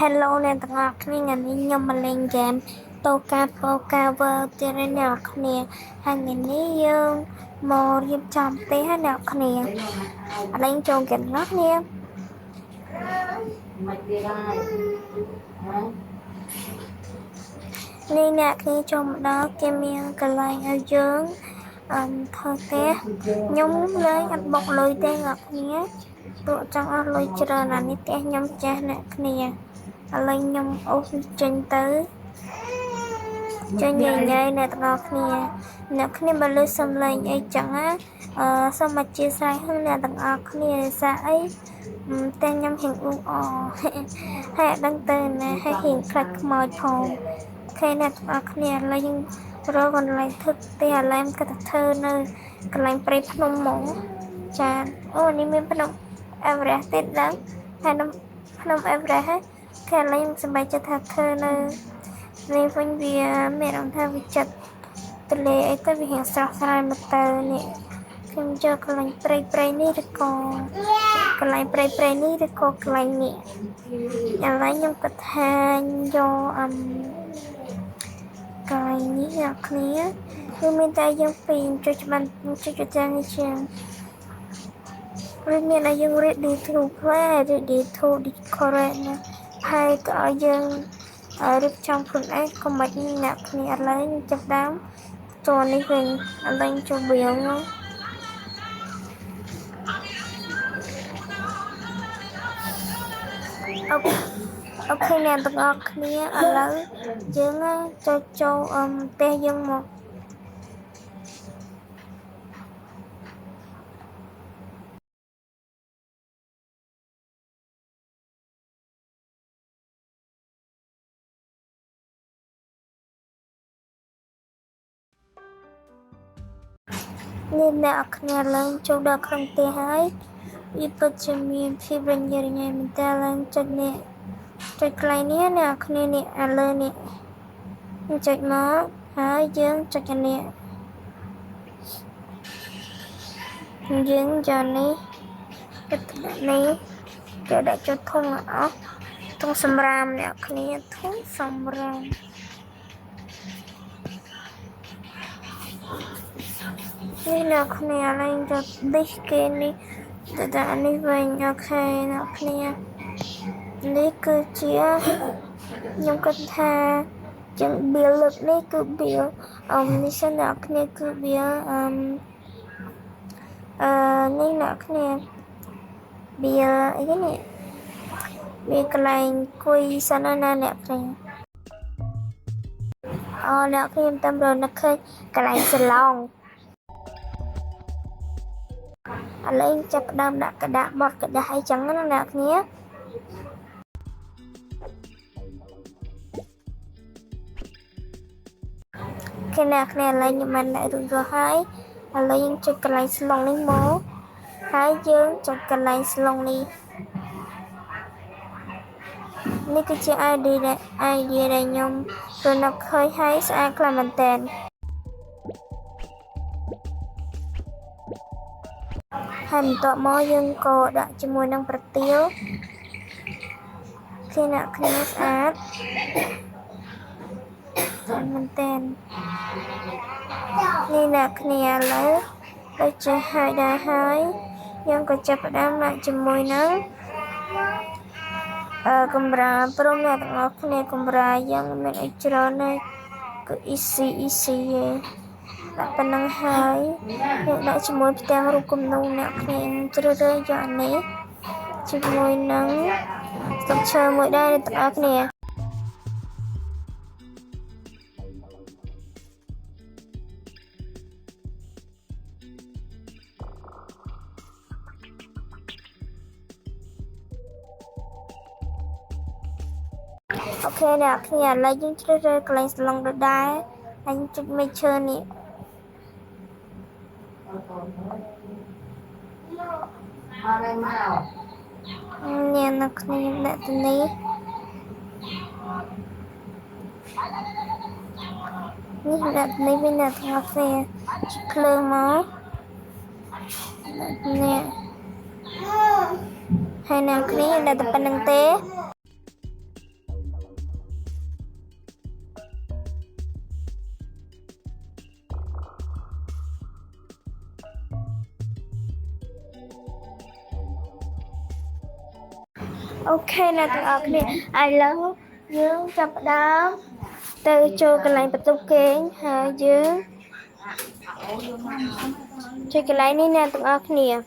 Hello អ្នកទាំងអស់គ្នាថ្ងៃនេះខ្ញុំមកលេងហ្គេមតូកាប៉ូកាវើទៀតហើយអ្នកគ្នាហើយថ្ងៃនេះយើងមករៀបចំផ្ទះហើយអ្នកគ្នាឥឡូវចូលហ្គេមអ្នកគ្នាមិនទៀតហើយនេះអ្នកគ្នាចូលមកដល់គេមានកន្លែងឲ្យយើងធ្វើផ្ទះខ្ញុំលេងអត់បុកលុយទេអ្នកគ្នាទោះចង់អស់លុយច្រើនអានេះផ្ទះខ្ញុំចាស់អ្នកគ្នាឥឡូវខ្ញុំអូសចេញទៅចេញញ៉ៃអ្នកទាំងអស់គ្នាអ្នកគ្នាបើលើសំឡេងអីចឹងណាសូមអធិស្ឋានអ្នកទាំងអស់គ្នាសាអីតែខ្ញុំហៀងអ៊ូអហើយអត់ដឹងទៅណាហើយហៀងខ្លាចខ្មោចផងខេអ្នកទាំងអស់គ្នាឥឡូវយើងរកកន្លែងធ្វើផ្ទះឥឡូវគាត់ទៅធ្វើនៅកន្លែងព្រៃភ្នំហ្មងចាអូនេះមានភ្នំអេវរ៉េសទៀតឡើងហើយភ្នំអេវរ៉េសហ្នឹងតែឥឡូវខ្ញុំសម្រេចចិត្តថាធ្វើនៅនេះវិញវាមានអារម្មណ៍ថាវាចិត្តទលេអីទៅវារៀងស្រស់ស្រាយមកទៅនេះខ្ញុំយកកន្លែងព្រៃនេះឬក៏កន្លែងព្រៃនេះឬក៏កន្លែងនេះឥឡូវខ្ញុំគិតថាយកកន្លែងនេះអ្នកគ្នាគឺមានតែយើងពីរចុចច្បាស់ចុចទាំងនេះជាងឬមានឲ្យយើង ready to play ready to decorate ណាហើយក៏ឲ្យយើងរៀបចំខ្លួនឯងកុំឲ្យអ្នកគ្នាឥឡូវចាប់ដើមចូលនេះវិញឥឡូវចូលវាងអូខេអ្នកទាំងអស់គ្នាឥឡូវយើងចូលផ្ទះយើងមកនេះអ្នកគ្នាឡើងចូលដល់ក្នុងផ្ទះហើយវាពិតជាមានភាពរញ៉េរញ៉ៃមែនតើឡើងចុចនេះចុចកន្លែងនេះអ្នកគ្នានេះអាលើនេះចុចមកហើយយើងចុចអានេះយើងយកនេះនេះចូលដាក់ចូលធុងអស់ធុងសម្រាមអ្នកគ្នាធុងសម្រាមនេះអ្នកគ្នាឡើងយកឌីសគេនេះទៅដាក់នេះវិញអូខេអ្នកគ្នានេះគឺជាខ្ញុំគិតថាចឹង bill លើកនេះគឺ bill នេះសិនអ្នកគ្នាគឺ bill នេះអ្នកគ្នា bill អីនេះមានកន្លែងគួយសិនណាអ្នកគ្នាអ្នកគ្នាតាមរនឹកឃើញកន្លែងសាឡុងឥឡូវចាប់ផ្ដើមដាក់กระดาษបត់กระดาษអីចឹងណាអ្នកគ្នាគេអ្នកគ្នាឥឡូវខ្ញុំបានដាក់រួចរាល់ហើយឥឡូវយើងចុចកន្លែងស្លុងនេះមកហើយយើងចុចកន្លែងស្លុងនេះនេះគឺជា ID ដែលខ្ញុំរនឹកឃើញហើយស្អាតខ្លាំងមែនតើហើយបន្ទាប់មកយើងក៏ដាក់ជាមួយនឹងប្រទាលគេអ្នកគ្នាស្អាតមែនតើនេះអ្នកគ្នាឥឡូវដូចជាហើយដែរហើយយើងក៏ចាប់ផ្ដើមដាក់ជាមួយនឹងកម្រាព្រមអ្នកទាំងអស់គ្នាកម្រាយើងមានអីច្រើនណាស់គឺ easy ទេដាក់ប៉ុណ្ណឹងហើយយើងដាក់ជាមួយផ្ទាំងរូបគំនូរអ្នកគ្នាជ្រើសរើសយកនេះជាមួយនឹងស្លឹកឈើមួយដែរអ្នកទាំងអស់គ្នាអូខេអ្នកគ្នាឥឡូវយើងជ្រើសរើសកន្លែងស្លុងដូចដែរហើយចុចមេឈើនេះនេះអ្នកគ្នាដាក់ទៅនេះដាក់នេះវិញអ្នកទាំងអស់គ្នាចុចភ្លើងមកនេះហើយអ្នកគ្នាដាក់តែប៉ុណ្្នឹងទេ ok nè tụi ở kia ai lớn dương chập đám từ cho cái này bắt đầu kén hà dương cho cái này nè tụi ở kia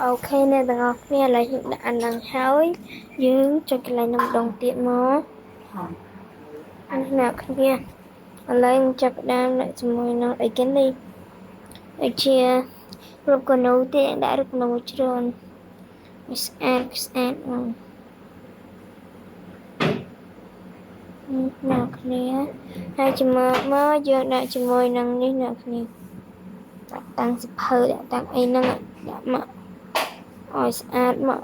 អូខេអ្នកទាំងអស់គ្នាឥឡូវយើងដាក់អាហ្នឹងហើយយើងចុចកន្លែងនំដងទៀតមកអ្នកគ្នាឥឡូវយើងចាប់ផ្ដើមដាក់ជាមួយនឹងអីគេនេះដូចជារូបកណូទេដាក់រូបកណូច្រើនស្អាតមកអ្នកគ្នាហើយជាមួយមកយើងដាក់ជាមួយនឹងនេះអ្នកគ្នាដាក់តាំងសភៅដាក់តាំងអីហ្នឹងដាក់មកឲ្យស្អាតមក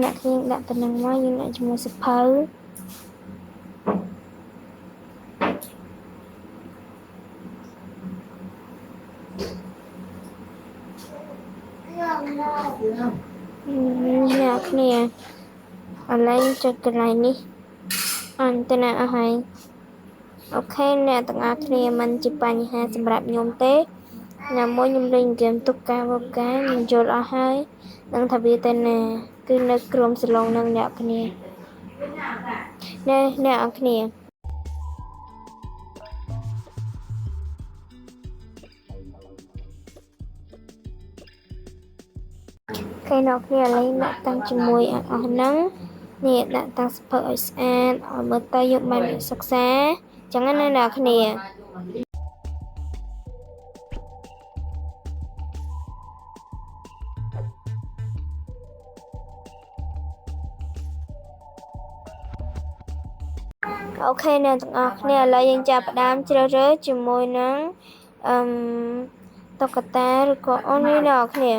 អ្នកគ្នាដាក់តំណឹងមកយើងដាក់ជាមួយសភៅអ្នកគ្នាឥឡូវចុចកន្លែងនេះអន្តរអស់ហើយអូខេអ្នកទាំងអស់គ្នាមិនជាបញ្ហាសម្រាប់ខ្ញុំទេណាមួយខ្ញុំលេងហ្គេមទុកការវកាខ្ញុំយល់អស់ហើយនឹងថាវាទៅណាគឺនៅក្រុមសាឡុងនឹងអ្នកគ្នាអ្នកអរគ្នាគេអ្នកគ្នាឥឡូវដាក់តាំងជាមួយអស់ហ្នឹងនេះដាក់តាំងសភៅឲ្យស្អាតឲ្យមើលទៅយើងបានសិក្សាចឹងណាអ្នកគ្នាអូខេអ្នកទាំងអស់គ្នាឥឡូវយើងចាប់ផ្ដើមជ្រើសរើសជាមួយនឹងតុក្កតាឬក៏អូននេះអ្នកគ្នា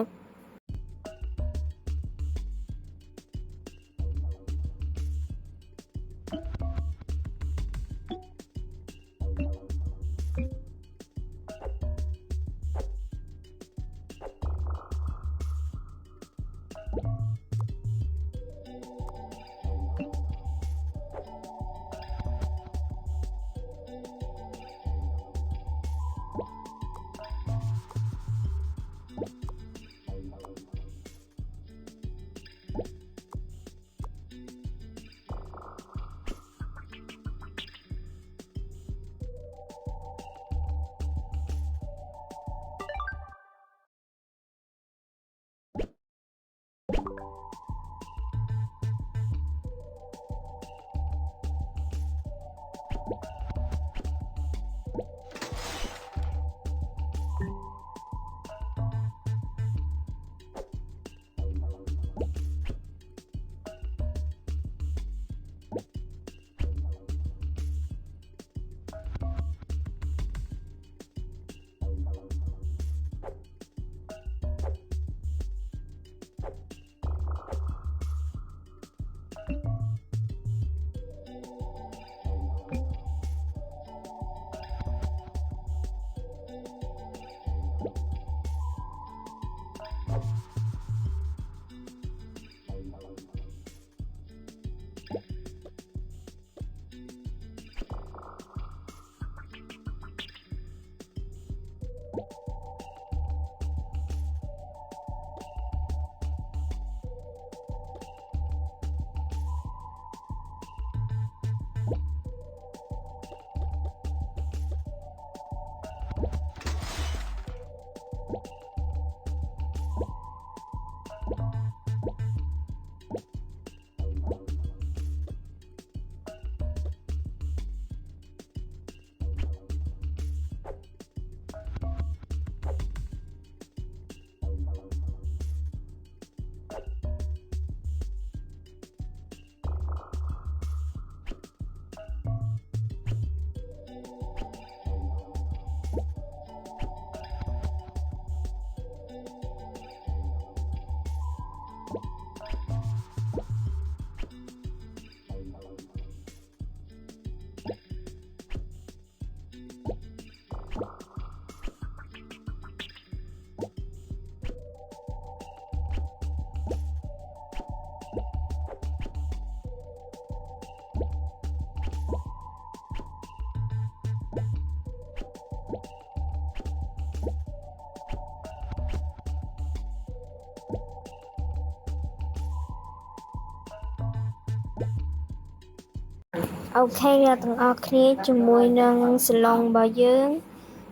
អូខេអ្នកទាំងអស់គ្នាជាមួយនឹងសាឡុងរបស់យើង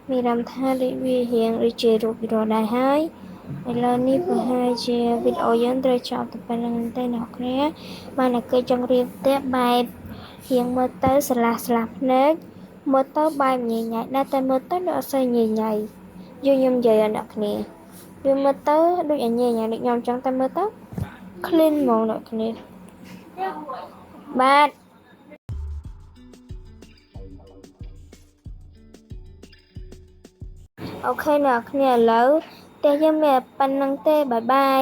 មានន័យថាវារៀងដូចជារូបវីដេអូដែរហើយឥឡូវនេះប្រហែលជាវីដេអូយើងត្រូវចប់ទៅប៉ុណ្្នឹងទេអ្នកគ្នាបានតែគេចង់រៀបផ្ទះបែបរៀងមើលទៅស្រឡះភ្នែកមើលទៅបែបញញ៉ៃដែរតែមើលទៅដូចអត់សូវញញ៉ៃខ្ញុំនិយាយអ្នកគ្នាវាមើលទៅដូចអញញ៉ៃដូចខ្ញុំចង់តែមើលទៅ clean ហ្មងអ្នកគ្នាបាទអូខេអ្នកគ្នាឥឡូវតែយើងមានប៉ុណ្្នឹងទេបាយបាយ